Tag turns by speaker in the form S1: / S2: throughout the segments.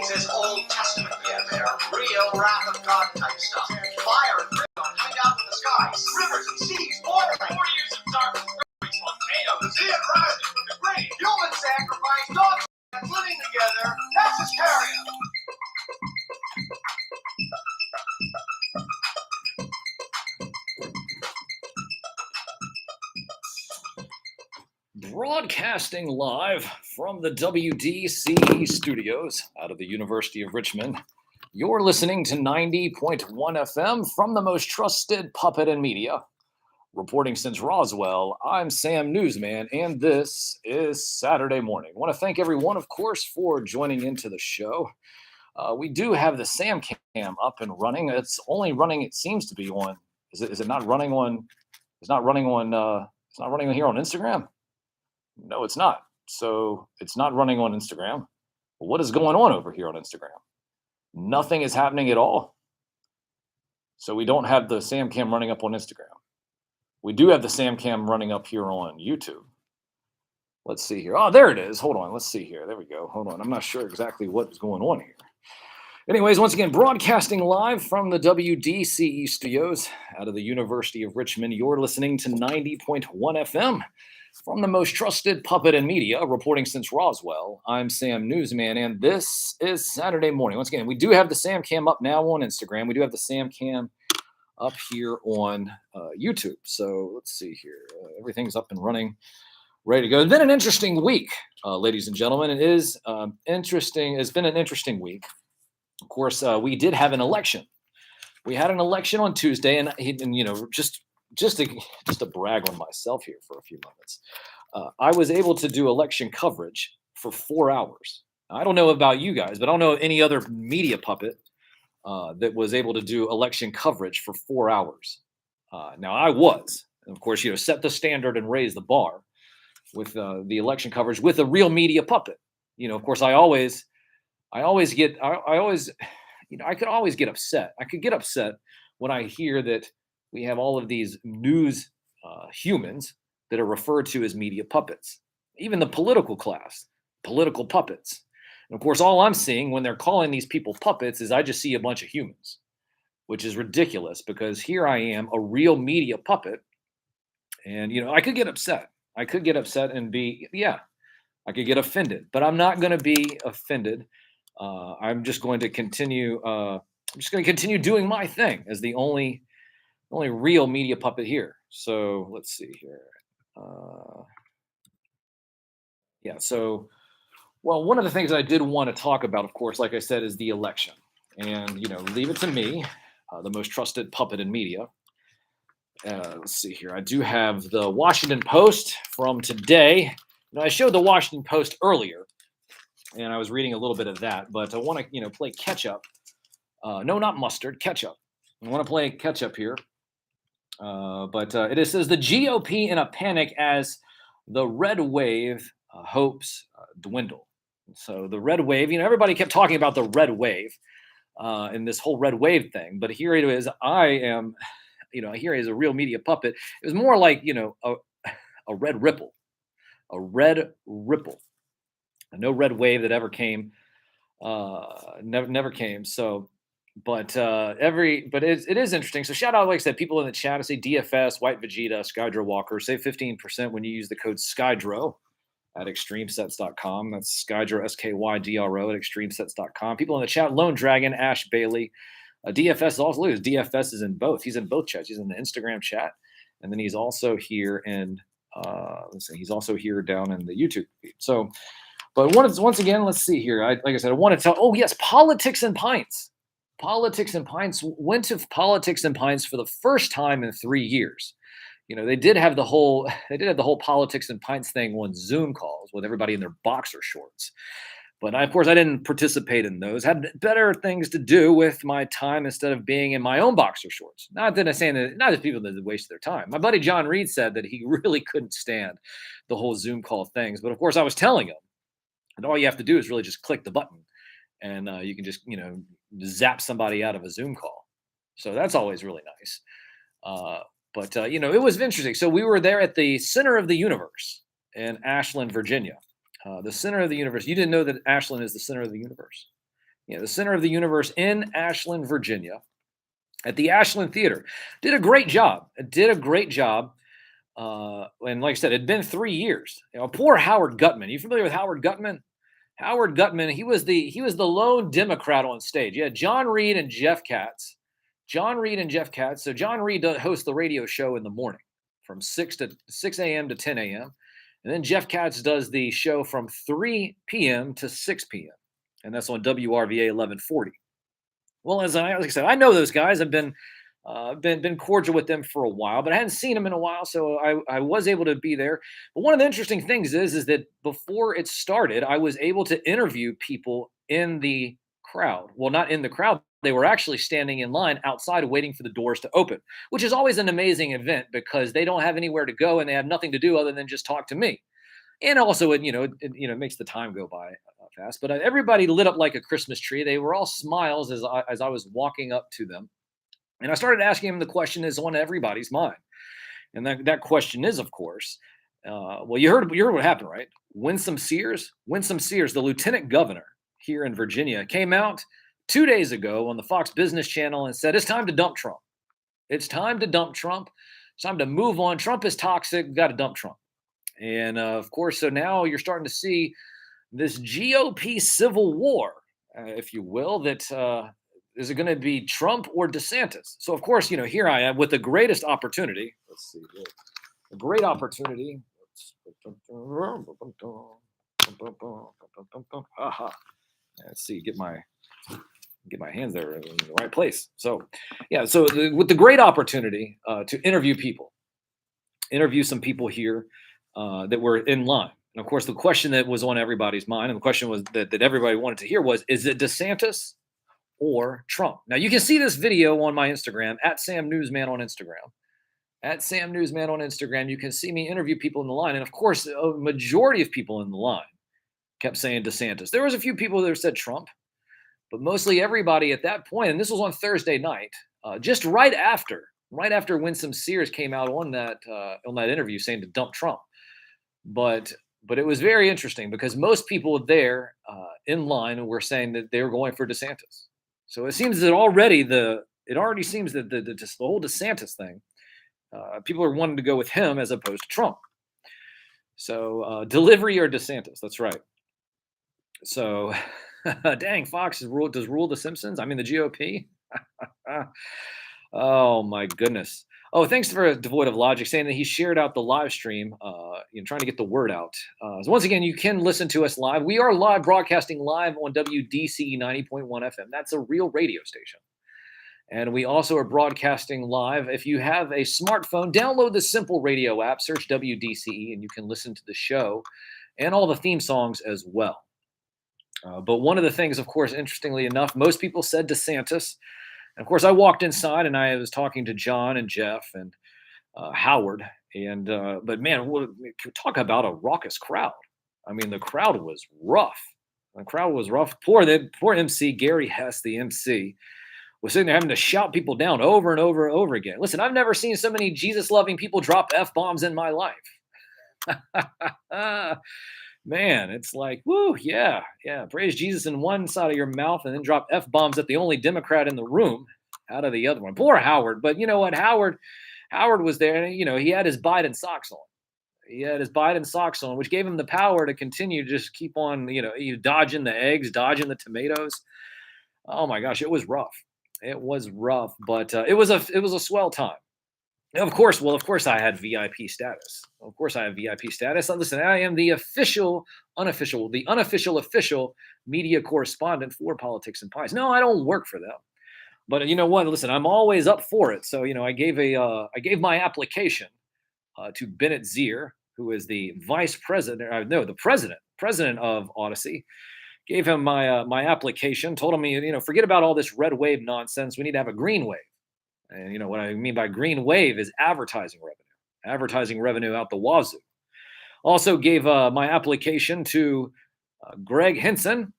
S1: It's this Old Testament there. Real wrath of God type stuff. Fire and brimstone coming down from the skies. Rivers and seas boiling. 40 years of darkness. Volcanoes. The dead rising from the grave. Human sacrifice. Dogs living together. That's hysteria.
S2: Broadcasting live from the WDCE studios out of the University of Richmond, you're listening to 90.1 FM from the most trusted puppet in media. Reporting since Roswell, I'm Sam Newsman, and this is Saturday morning. I want to thank everyone, of course, for joining into the show. We do have the Sam Cam up and running. It's only running, it seems to be on. Is it not running on? It's not running on. It's not running here on Instagram. No, it's not. So it's not running on Instagram. What is going on over here on Instagram? Nothing is happening at all. So we don't have the Sam Cam running up on Instagram. We do have the Sam Cam running up here on YouTube. Let's see here. Oh, there it is. Hold on. Let's see here. There we go. Hold on. I'm not sure exactly what is going on here. Anyways, once again, broadcasting live from the WDCE studios out of the University of Richmond. You're listening to 90.1 FM. From the most trusted puppet in media, reporting since Roswell, I'm Sam Newsman, and this is Saturday morning. Once again, we do have the Sam Cam up now on Instagram. We do have the Sam Cam up here on YouTube. So let's see here. Everything's up and running, ready to go. It's been an interesting week, ladies and gentlemen. It is interesting. It's been an interesting week. Of course, we did have an election. We had an election on Tuesday, and you know, just to brag on myself here for a few moments, I was able to do election coverage for 4 hours. I don't know about you guys, but I don't know any other media puppet that was able to do election coverage for 4 hours. Now I was, and of course, you know, set the standard and raise the bar with the election coverage with a real media puppet. You know, of course, I could always get upset. I could get upset when I hear that we have all of these news humans that are referred to as media puppets, even the political class, political puppets. And of course, all I'm seeing when they're calling these people puppets is I just see a bunch of humans, which is ridiculous because here I am, a real media puppet. And, you know, I could get upset. I could get upset and I could get offended, but I'm not going to be offended. I'm just going to continue. Doing my thing as the only real media puppet here. So let's see here. Well, one of the things I did want to talk about, of course, like I said, is the election. And, you know, leave it to me, the most trusted puppet in media. Let's see here. I do have the Washington Post from today. You know, I showed the Washington Post earlier, and I was reading a little bit of that, but I want to, you know, play catch up. No, not mustard, ketchup. I want to play catch up here. It says the GOP in a panic as the red wave hopes dwindle. So the red wave, you know, everybody kept talking about the red wave and this whole red wave thing. But here it is. I am, you know, here is a real media puppet. It was more like, you know, a red ripple, no red wave that ever came, never came. So. But it is interesting. So shout out, like I said, people in the chat. I say DFS, White Vegeta, Skydro Walker. Save 15% when you use the code Skydro at extremesets.com. That's Skydro, SKYDRO at extremesets.com. People in the chat, Lone Dragon, Ash Bailey. DFS is also, look, DFS is in both. He's in both chats. He's in the Instagram chat. And then he's also here in, he's also here down in the YouTube feed. So, but once again, let's see here. Like I said, I want to tell, oh yes, Politics and Pints. Politics and Pints went to Politics and Pints for the first time in 3 years. You know, they did have the whole Politics and Pints thing on Zoom calls with everybody in their boxer shorts. But of course, I didn't participate in those. Had better things to do with my time instead of being in my own boxer shorts. Not that I'm saying that, not that people that waste their time. My buddy John Reed said that he really couldn't stand the whole Zoom call things. But of course, I was telling him, and all you have to do is really just click the button, and you can just, you know, zap somebody out of a Zoom call. So that's always really nice. You know, it was interesting. So we were there at the center of the universe in Ashland, Virginia. The center of the universe. You didn't know that Ashland is the center of the universe. the center of the universe in Ashland, Virginia, at the Ashland Theater. Did a great job. And like I said, it'd been 3 years. Poor Howard Gutman. You familiar with Howard Gutman? Howard Gutman, he was the lone Democrat on stage. Yeah, John Reed and Jeff Katz. So John Reed hosts the radio show in the morning from 6 a.m. to 10 a.m. And then Jeff Katz does the show from 3 p.m. to 6 p.m. And that's on WRVA 1140. Well, like I said, I know those guys. I've been cordial with them for a while, but I hadn't seen them in a while, so I was able to be there. But one of the interesting things is that before it started, I was able to interview people in the crowd. Well, not in the crowd. They were actually standing in line outside waiting for the doors to open, which is always an amazing event because they don't have anywhere to go and they have nothing to do other than just talk to me. And also, it makes the time go by fast. But everybody lit up like a Christmas tree. They were all smiles as I was walking up to them. And I started asking him the question is on everybody's mind. And that question is, of course, you heard what happened, right? Winsome Sears, the lieutenant governor here in Virginia, came out 2 days ago on the Fox Business Channel and said, it's time to dump Trump. It's time to dump Trump. It's time to move on. Trump is toxic. We've got to dump Trump. And of course, so now you're starting to see this GOP civil war, if you will, that is it going to be Trump or DeSantis? So, of course, here I am with the greatest opportunity. Let's see here. A great opportunity. Let's see, get my hands there in the right place. So, with the great opportunity to interview some people here that were in line. And of course, the question that was on everybody's mind, and the question was that everybody wanted to hear was, is it DeSantis or Trump? Now, you can see this video on my Instagram, at Sam Newsman on Instagram. At Sam Newsman on Instagram, you can see me interview people in the line. And of course, a majority of people in the line kept saying DeSantis. There was a few people that said Trump, but mostly everybody at that point, and this was on Thursday night, just right after Winsome Sears came out on that interview saying to dump Trump. But it was very interesting because most people there in line were saying that they were going for DeSantis. So it seems that it already seems that the whole DeSantis thing, people are wanting to go with him as opposed to Trump. So delivery or DeSantis, that's right. So dang, Fox does rule the Simpsons. I mean the GOP. Oh my goodness. Oh, thanks for Devoid of Logic saying that he shared out the live stream, trying to get the word out. So once again, you can listen to us live. We are live, broadcasting live on WDCE 90.1 FM. That's a real radio station. And we also are broadcasting live. If you have a smartphone, download the Simple Radio app, search WDCE, and you can listen to the show and all the theme songs as well. But one of the things, of course, interestingly enough, most people said DeSantis. And of course, I walked inside and I was talking to John and Jeff and Howard. But man, talk about a raucous crowd. I mean, the crowd was rough. Poor MC, Gary Hess, the MC, was sitting there having to shout people down over and over and over again. Listen, I've never seen so many Jesus-loving people drop F-bombs in my life. Man, it's like, woo, yeah, praise Jesus in one side of your mouth and then drop F-bombs at the only Democrat in the room out of the other one. Poor Howard. But you know what? Howard was there, and he had his Biden socks on. Which gave him the power to continue to just keep on, dodging the eggs, dodging the tomatoes. Oh my gosh, it was rough. But it was a swell time. Of course, I had VIP status. Listen, I am the unofficial media correspondent for Politics and Pies. No, I don't work for them. But you know what? Listen, I'm always up for it. So, I gave my application to Bennett Zier, who is the president of Odyssey. Gave him my application, told him, forget about all this red wave nonsense. We need to have a green wave. And what I mean by green wave is advertising revenue out the wazoo. Also gave my application to Greg Henson.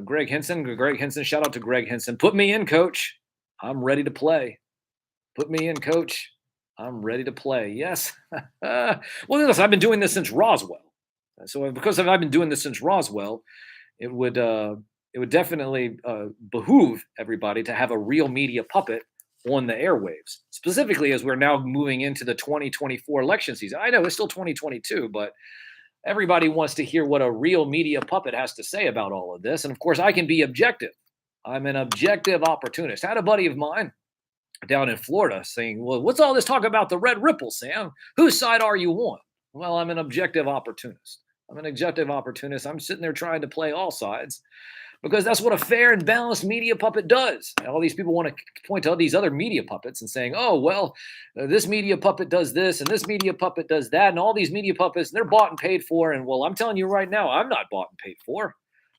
S2: Greg Henson, shout out to Greg Henson. Put me in, coach. I'm ready to play. Put me in, coach. I'm ready to play. Yes. Well, listen, I've been doing this since Roswell. So because I've been doing this since Roswell, it would it would definitely behoove everybody to have a real media puppet on the airwaves, specifically as we're now moving into the 2024 election season. I know it's still 2022, but everybody wants to hear what a real media puppet has to say about all of this. And of course, I can be objective. I'm an objective opportunist. I had a buddy of mine down in Florida saying, "Well, what's all this talk about the red ripple, Sam? Whose side are you on?" Well, I'm an objective opportunist. I'm an objective opportunist. I'm sitting there trying to play all sides because that's what a fair and balanced media puppet does. And all these people want to point to all these other media puppets and saying, "Oh, well, this media puppet does this and this media puppet does that, and all these media puppets, they're bought and paid for." And well, I'm telling you right now, I'm not bought and paid for.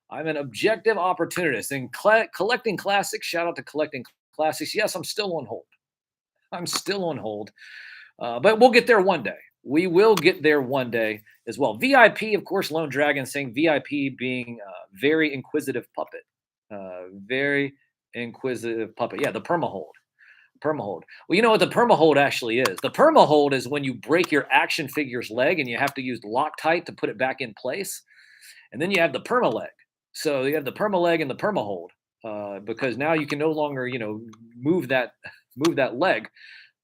S2: I'm an objective opportunist and collecting classics. Shout out to collecting classics. Yes, I'm still on hold. I'm still on hold, but we'll get there one day. We will get there one day as well. VIP, of course, Lone Dragon saying VIP being a very inquisitive puppet. Very inquisitive puppet. Yeah, the permahold. Permahold. Well, you know what the permahold actually is? The permahold is when you break your action figure's leg and you have to use Loctite to put it back in place. And then you have the permaleg. So you have the permaleg and the permahold because now you can no longer, move that leg.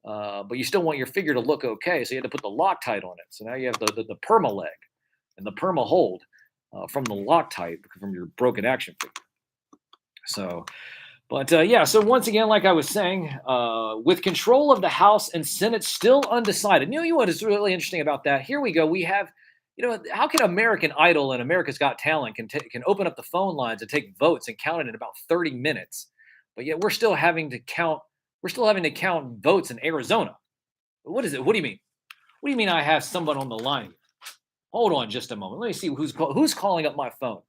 S2: But you still want your figure to look okay, so you had to put the Loctite on it. So now you have the perma leg and the perma hold from the Loctite from your broken action figure. So, but yeah. So once again, like I was saying, with control of the House and Senate still undecided. You know what is really interesting about that? Here we go. We have, how can American Idol and America's Got Talent can open up the phone lines and take votes and count it in about 30 minutes, but yet we're still having to count. We're still having to count votes in Arizona. What is it? What do you mean? What do you mean I have someone on the line? Hold on just a moment. Let me see who's calling up my phone.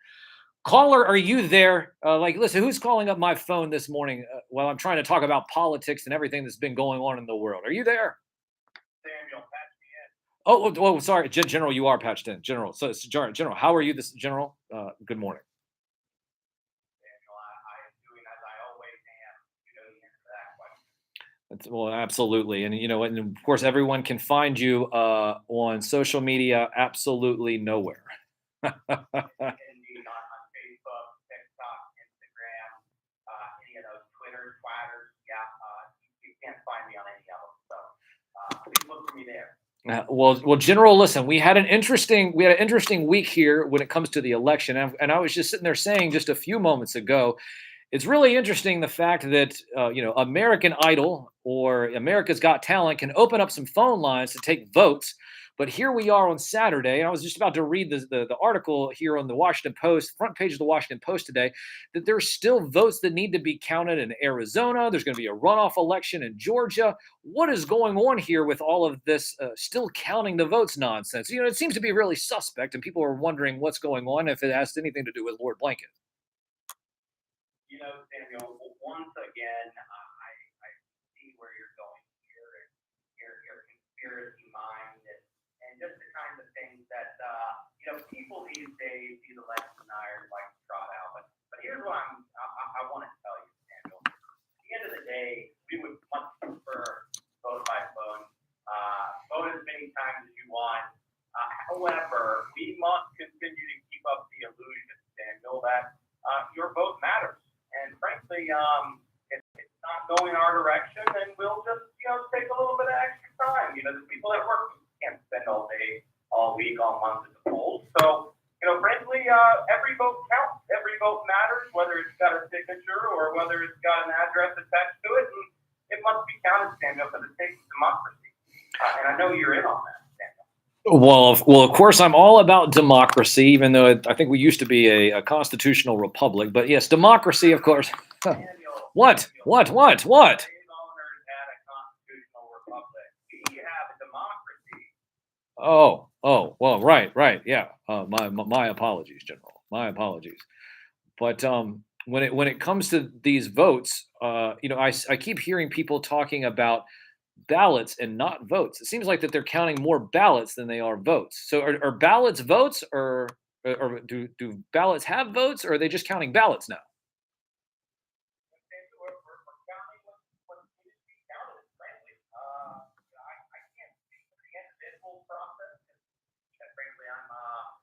S2: Caller, are you there? Listen, who's calling up my phone this morning while I'm trying to talk about politics and everything that's been going on in the world? Are you there?
S1: Samuel, patch me in.
S2: Oh, sorry, General, you are patched in. General, so General, how are you, this General? Good morning.
S1: I am doing as I always am. You know the answer to that question.
S2: Well, absolutely, and and of course, everyone can find you on social media. Absolutely nowhere.
S1: Indeed, on Facebook, TikTok, Instagram, any of those Twitters. Yeah, you can't find me on any of them. So please look for me there.
S2: Well, General, listen, we had an interesting week here when it comes to the election, and I was just sitting there saying just a few moments ago, it's really interesting the fact that American Idol or America's Got Talent can open up some phone lines to take votes. But here we are on Saturday, and I was just about to read the article here on the Washington Post, front page of the Washington Post today, that there's still votes that need to be counted in Arizona. There's going to be a runoff election in Georgia. What is going on here with all of this still counting the votes nonsense? It seems to be really suspect, and people are wondering what's going on, if it has anything to do with Lord Blanket.
S1: Samuel, once again, I see where you're going here, your conspiracy mind, and just the kinds of things that people these days, these election deniers like to trot out. But here's what I want to tell you, Samuel. At the end of the day, we would much prefer vote by phone. Vote as many times as you want. However, we must continue to keep up the illusion, Samuel, that your vote matters. And frankly, if it's not going our direction, then we'll just, take a little bit of extra time. The people that work can't spend all day, all week, all month at the polls. So, frankly, every vote counts. Every vote matters, whether it's got a signature or whether it's got an address attached to it. And it must be counted, Samuel, for the sake of democracy. And I know you're in on that, Samuel.
S2: Well, of course, I'm all about democracy, even though I think we used to be a constitutional republic. But yes, democracy, of course.
S1: Samuel,
S2: What?
S1: Slave owners had a constitutional republic. We have a democracy.
S2: Oh, well, right, yeah. My apologies, General. My apologies. But when it comes to these votes, I keep hearing people talking about ballots and not votes. It seems like that they're counting more ballots than they are votes. So are ballots votes, or do ballots have votes, or are they just counting ballots now?
S1: We're counting what needs to be counted, frankly. I can't speak for the individual process. And frankly, I'm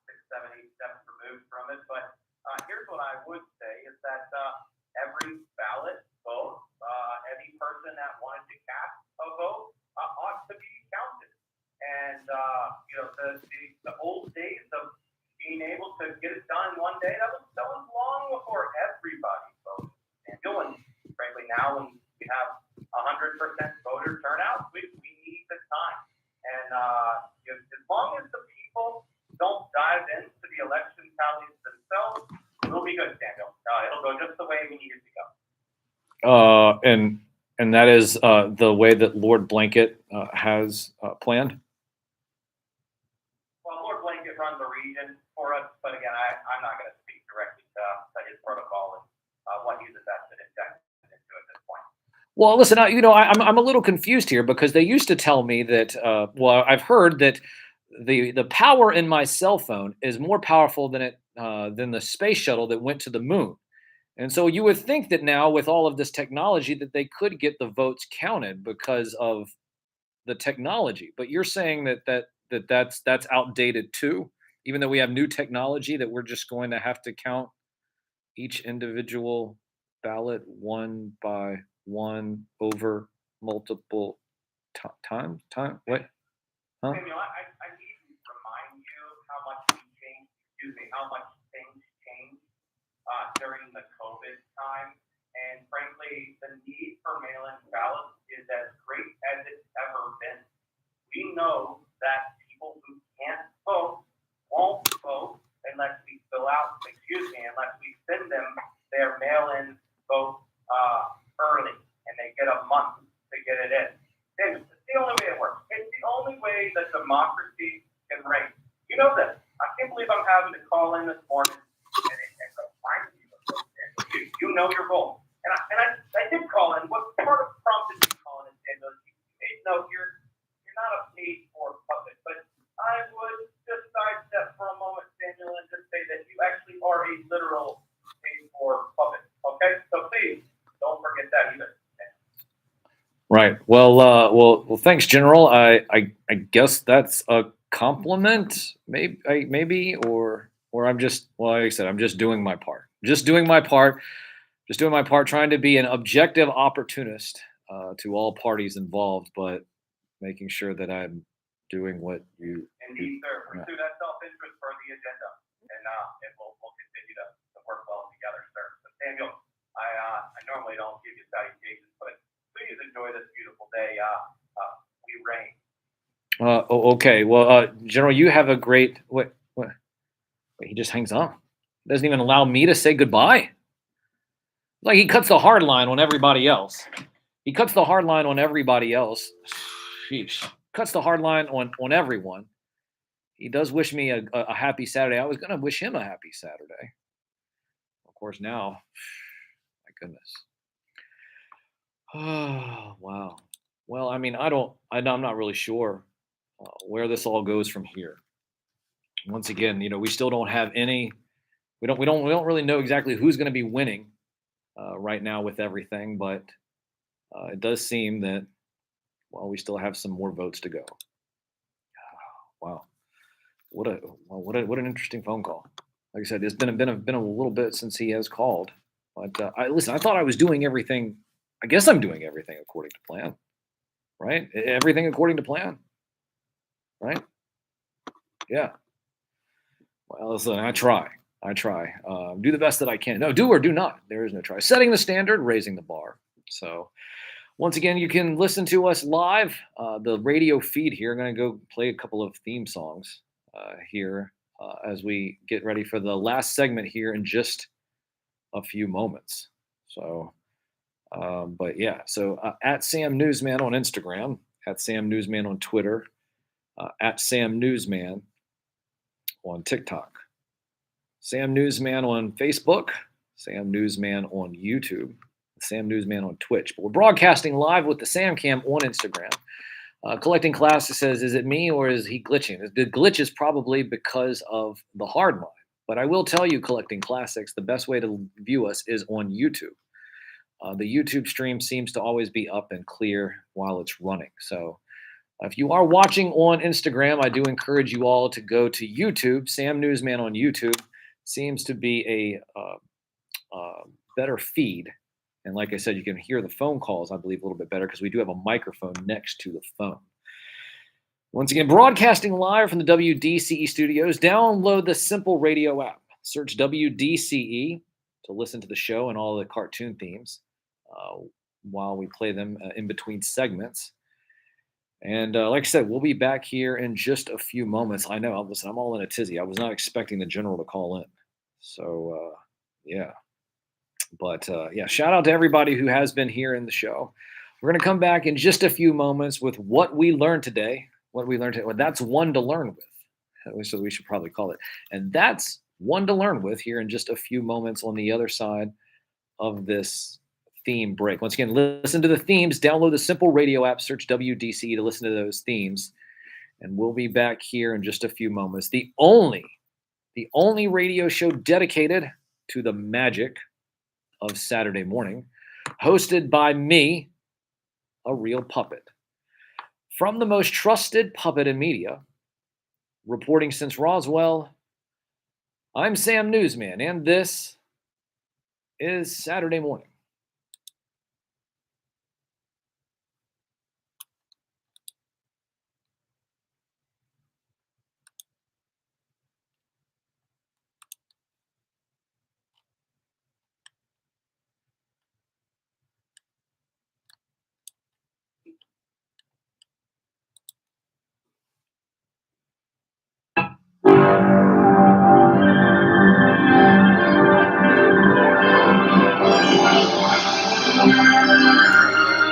S1: 6, 7, 8 steps removed from it. But Here's what I would say is that every ballot vote, any person that wanted to cast a vote ought to be counted. And the old days of being able to get it done in one day, that was long before everybody voted. And frankly, now when we have 100% voter turnout, we need the time. And as long as the people don't dive into the election tallies themselves, it'll be good, Daniel. It'll go just the way we need it to go.
S2: And that is the way that Lord Blanket has planned.
S1: Well, Lord Blanket runs the region for us, but again, I'm not going to speak directly to his protocol and what he's invested into at this point.
S2: Well, listen, I'm a little confused here because they used to tell me that. I've heard that the power in my cell phone is more powerful than the space shuttle that went to the moon. And so you would think that now with all of this technology that they could get the votes counted because of the technology. But you're saying that's outdated too, even though we have new technology that we're just going to have to count each individual ballot one by one over multiple times. What? Huh?
S1: Samuel, I need to remind you how much things changed during the COVID time. And frankly, the need for mail-in ballots is as great as it's ever been. We know that people who can't vote won't vote unless we send them their mail-in vote early, and they get a month to get it in. And it's the only way it works. It's the only way that democracy can reign. You know this. I can't believe I'm having to call in this morning and remind you of this. You know your role. And I did call in. What part of prompted me calling in, Daniel? You made note you're not a paid for puppet, but I would just sidestep for a moment, Daniel, and just say that you actually are a literal paid for puppet. Okay? So please don't forget that either.
S2: Right. Well. Thanks, General. I guess that's a compliment, maybe, or I'm just, like I said, I'm just doing my part. Just doing my part. Trying to be an objective opportunist to all parties involved, but making sure that I'm doing what you.
S1: Indeed, sir. Pursue that self-interest for the agenda, and we'll continue to work well together, sir. So, Samuel, I normally don't give you salutations, but please enjoy this beautiful day. We reign.
S2: Okay. Well, General, you have a great. What? Wait, he just hangs up. Doesn't even allow me to say goodbye. Like he cuts the hard line on everybody else. Sheesh. Cuts the hard line on everyone. He does wish me a happy Saturday. I was going to wish him a happy Saturday. Of course, now, my goodness. Oh, wow. Well, I mean, I'm not really sure where this all goes from here. Once again, we still don't have any. We don't really know exactly who's going to be winning right now with everything, but it does seem that we still have some more votes to go. Wow, what an interesting phone call. Like I said, it's been a little bit since he has called, but I thought I was doing everything. I guess I'm doing everything according to plan, right? Everything according to plan, right? Yeah. Well, listen, I try. Do the best that I can. No, do or do not. There is no try. Setting the standard, raising the bar. So, once again, you can listen to us live. The radio feed here. I'm going to go play a couple of theme songs here as we get ready for the last segment here in just a few moments. So, but yeah. So at Sam Newsman on Instagram, at Sam Newsman on Twitter, at Sam Newsman on TikTok. Sam Newsman on Facebook, Sam Newsman on YouTube, Sam Newsman on Twitch. But we're broadcasting live with the Sam Cam on Instagram. Collecting Classics says, is it me or is he glitching? The glitch is probably because of the hard line. But I will tell you, Collecting Classics, the best way to view us is on YouTube. The YouTube stream seems to always be up and clear while it's running. So if you are watching on Instagram, I do encourage you all to go to YouTube, Sam Newsman on YouTube. seems to be a better feed. And like I said, you can hear the phone calls, I believe, a little bit better because we do have a microphone next to the phone. Once again, broadcasting live from the WDCE studios. Download the Simple Radio app. Search WDCE to listen to the show and all the cartoon themes while we play them in between segments. And like I said, we'll be back here in just a few moments. I know, listen, I'm all in a tizzy. I was not expecting the general to call in. So, yeah. But yeah, shout out to everybody who has been here in the show. We're going to come back in just a few moments with what we learned today. What we learned today. Well, that's one to learn with. So we should probably call it. And that's one to learn with here in just a few moments on the other side of this theme break. Once again, listen to the themes. Download the Simple Radio app. Search WDC to listen to those themes. And we'll be back here in just a few moments. The only radio show dedicated to the magic of Saturday morning, hosted by me, a real puppet. From the most trusted puppet in media, reporting since Roswell, I'm Sam Newsman, and this is Saturday Morning.